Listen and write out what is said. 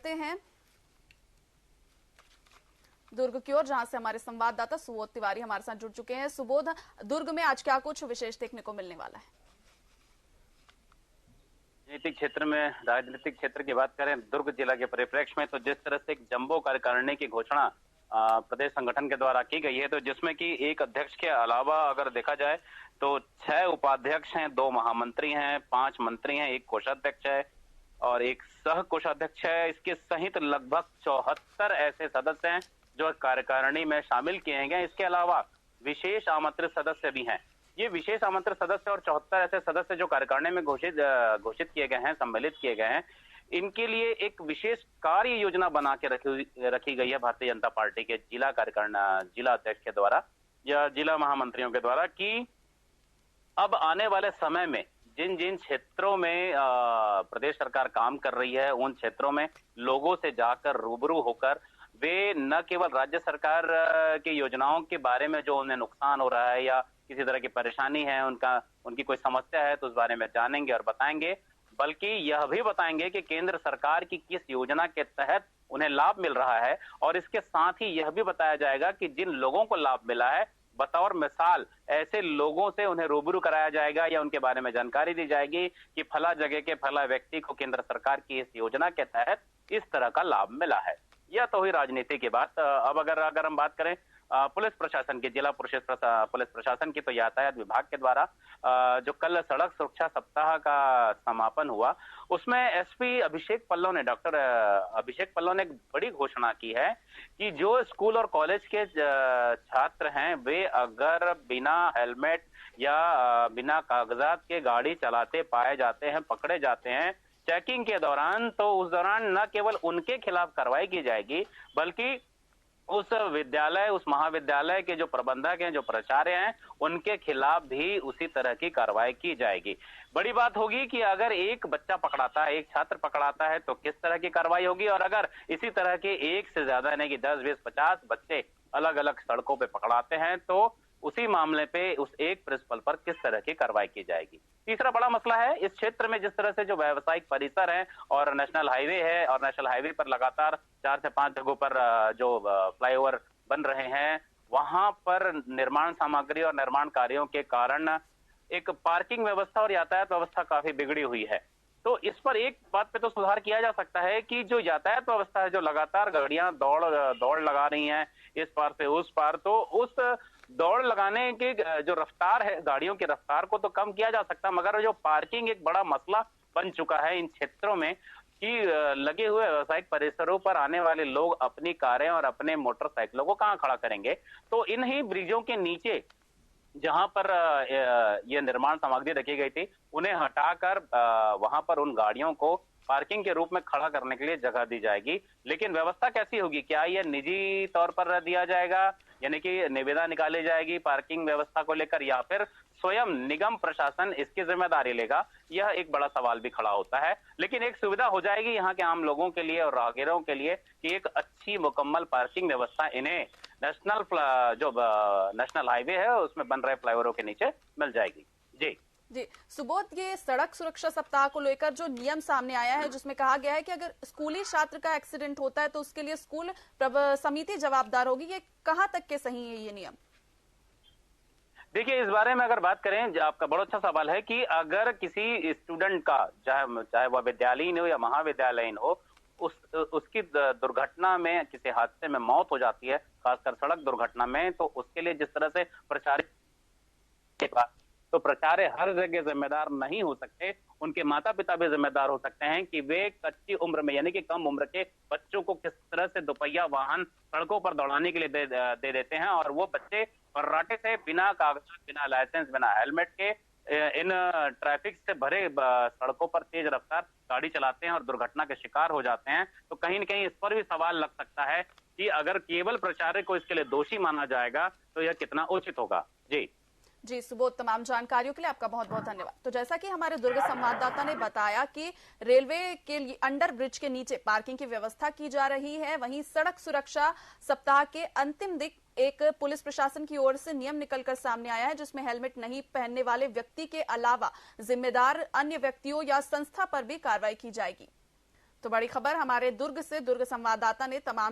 बढ़ते हैं दुर्ग की ओर, जहां से हमारे संवाददाता सुबोध तिवारी हमारे साथ जुड़ चुके हैं। सुबोध, दुर्ग में आज क्या कुछ विशेष देखने को मिलने वाला है? राजनीतिक क्षेत्र की बात करें दुर्ग जिला के परिप्रेक्ष्य में, तो जिस तरह से एक जंबो कार्यकारिणी की घोषणा प्रदेश संगठन के द्वारा की गई है, तो जिसमें कि एक अध्यक्ष के अलावा अगर देखा जाए तो 6 उपाध्यक्ष हैं, 2 महामंत्री हैं, 5 मंत्री हैं, 1 कोषाध्यक्ष है और 1 सह कोषाध्यक्ष है। इसके सहित लगभग 74 ऐसे सदस्य हैं जो कार्यकारिणी में शामिल किए गए। इसके अलावा विशेष आमंत्रित सदस्य भी हैं। ये विशेष आमंत्रित सदस्य और 74 ऐसे सदस्य जो कार्यकारिणी में घोषित किए गए हैं, सम्मिलित किए गए हैं, इनके लिए एक विशेष कार्य योजना बना के रखी गई है भारतीय जनता पार्टी के जिला अध्यक्ष के द्वारा या जिला महामंत्रियों के द्वारा, कि अब आने वाले समय में जिन जिन क्षेत्रों में प्रदेश सरकार काम कर रही है, उन क्षेत्रों में लोगों से जाकर रूबरू होकर वे न केवल राज्य सरकार की योजनाओं के बारे में जो उन्हें नुकसान हो रहा है या किसी तरह की परेशानी है, उनकी कोई समस्या है तो उस बारे में जानेंगे और बताएंगे, बल्कि यह भी बताएंगे कि केंद्र सरकार की किस योजना के तहत उन्हें लाभ मिल रहा है। और इसके साथ ही यह भी बताया जाएगा कि जिन लोगों को लाभ मिला है, बतौर मिसाल ऐसे लोगों से उन्हें रूबरू कराया जाएगा या उनके बारे में जानकारी दी जाएगी कि फला जगह के फला व्यक्ति को केंद्र सरकार की इस योजना के तहत इस तरह का लाभ मिला है। यह तो हुई राजनीति की बात। अब अगर हम बात करें पुलिस प्रशासन की, जिला पुलिस प्रशासन की, तो यातायात विभाग के द्वारा जो कल सड़क सुरक्षा सप्ताह का समापन हुआ, उसमें एसपी डॉक्टर अभिषेक पल्लव ने एक बड़ी घोषणा की है कि जो स्कूल और कॉलेज के छात्र हैं, वे अगर बिना हेलमेट या बिना कागजात के गाड़ी चलाते पाए जाते हैं, पकड़े जाते हैं चेकिंग के दौरान, तो उस दौरान न केवल उनके खिलाफ कार्रवाई की जाएगी, बल्कि उस विद्यालय, उस महाविद्यालय के जो प्रबंधक हैं, जो प्राचार्य हैं, उनके खिलाफ भी उसी तरह की कार्रवाई की जाएगी। बड़ी बात होगी कि अगर एक बच्चा पकड़ाता है, एक छात्र पकड़ाता है, तो किस तरह की कार्रवाई होगी, और अगर इसी तरह के एक से ज्यादा यानी कि 10, 20, 50 बच्चे अलग अलग सड़कों पे पकड़ाते हैं, तो उसी मामले पे उस एक प्रिंसिपल पर किस तरह की कार्रवाई की जाएगी। तीसरा बड़ा मसला है इस क्षेत्र में जिस तरह से जो व्यावसायिक परिसर है और नेशनल हाईवे है, और नेशनल हाईवे पर लगातार 4 से 5 जगहों पर जो फ्लाईओवर बन रहे हैं, वहां पर निर्माण सामग्री और निर्माण कार्यों के कारण एक पार्किंग व्यवस्था और यातायात व्यवस्था काफी बिगड़ी हुई है। तो इस पर एक बात पे तो सुधार किया जा सकता है कि जो यातायात व्यवस्था है, जो लगातार गाड़ियां दौड़ लगा रही हैं इस पार से उस पार, तो उस दौड़ लगाने की जो रफ्तार है, गाड़ियों की रफ्तार को तो कम किया जा सकता, मगर जो पार्किंग एक बड़ा मसला बन चुका है इन क्षेत्रों में कि लगे हुए व्यावसायिक परिसरों पर आने वाले लोग अपनी कारें और अपने मोटरसाइकिलों को कहां खड़ा करेंगे। तो इन ही ब्रिजों के नीचे जहां पर ये निर्माण सामग्री रखी गई थी, उन्हें हटाकर वहां पर उन गाड़ियों को पार्किंग के रूप में खड़ा करने के लिए जगह दी जाएगी। लेकिन व्यवस्था कैसी होगी? क्या यह निजी तौर पर दिया जाएगा, यानी कि निविदा निकाली जाएगी पार्किंग व्यवस्था को लेकर, या फिर स्वयं निगम प्रशासन इसकी जिम्मेदारी लेगा? यह एक बड़ा सवाल भी खड़ा होता है। लेकिन एक सुविधा हो जाएगी यहाँ के आम लोगों के लिए और राहगीरों के लिए कि एक अच्छी मुकम्मल पार्किंग व्यवस्था इन्हें नेशनल हाईवे है उसमें बन रहे फ्लाईओवरों के नीचे मिल जाएगी। जी सुबोध, ये सड़क सुरक्षा सप्ताह को लेकर जो नियम सामने आया है, जिसमें कहा गया है कि अगर स्कूली छात्र का एक्सीडेंट होता है तो उसके लिए स्कूल समिति जवाबदार होगी, ये कहां तक के सही है ये नियम? देखिए, इस बारे में अगर बात करें, आपका बड़ा अच्छा सवाल है कि अगर किसी स्टूडेंट का चाहे वह विद्यालयीन हो या महाविद्यालयीन हो, उसकी दुर्घटना में, किसी हादसे में मौत हो जाती है, खासकर सड़क दुर्घटना में, तो उसके लिए जिस तरह से प्राचार्य हर जगह जिम्मेदार नहीं हो सकते, उनके माता पिता भी जिम्मेदार हो सकते हैं कि वे कच्ची उम्र में यानी कि कम उम्र के बच्चों को किस तरह से दोपहिया वाहन सड़कों पर दौड़ाने के लिए दे देते हैं, और वो बच्चे फर्राटे से बिना कागजात, बिना लाइसेंस, बिना हेलमेट के इन ट्रैफिक से भरे सड़कों पर तेज रफ्तार गाड़ी चलाते हैं और दुर्घटना के शिकार हो जाते हैं। तो कहीं न कहीं इस पर भी सवाल लग सकता है कि अगर केवल प्राचार्य को इसके लिए दोषी माना जाएगा तो यह कितना उचित होगा। जी सुबोध, तमाम जानकारियों के लिए आपका बहुत बहुत धन्यवाद। तो जैसा कि हमारे दुर्ग संवाददाता ने बताया कि रेलवे के लिए अंडर ब्रिज के नीचे पार्किंग की व्यवस्था की जा रही है, वहीं सड़क सुरक्षा सप्ताह के अंतिम दिन एक पुलिस प्रशासन की ओर से नियम निकलकर सामने आया है, जिसमें हेलमेट नहीं पहनने वाले व्यक्ति के अलावा जिम्मेदार अन्य व्यक्तियों या संस्था पर भी कार्रवाई की जाएगी। तो बड़ी खबर हमारे दुर्ग से दुर्ग संवाददाता ने तमाम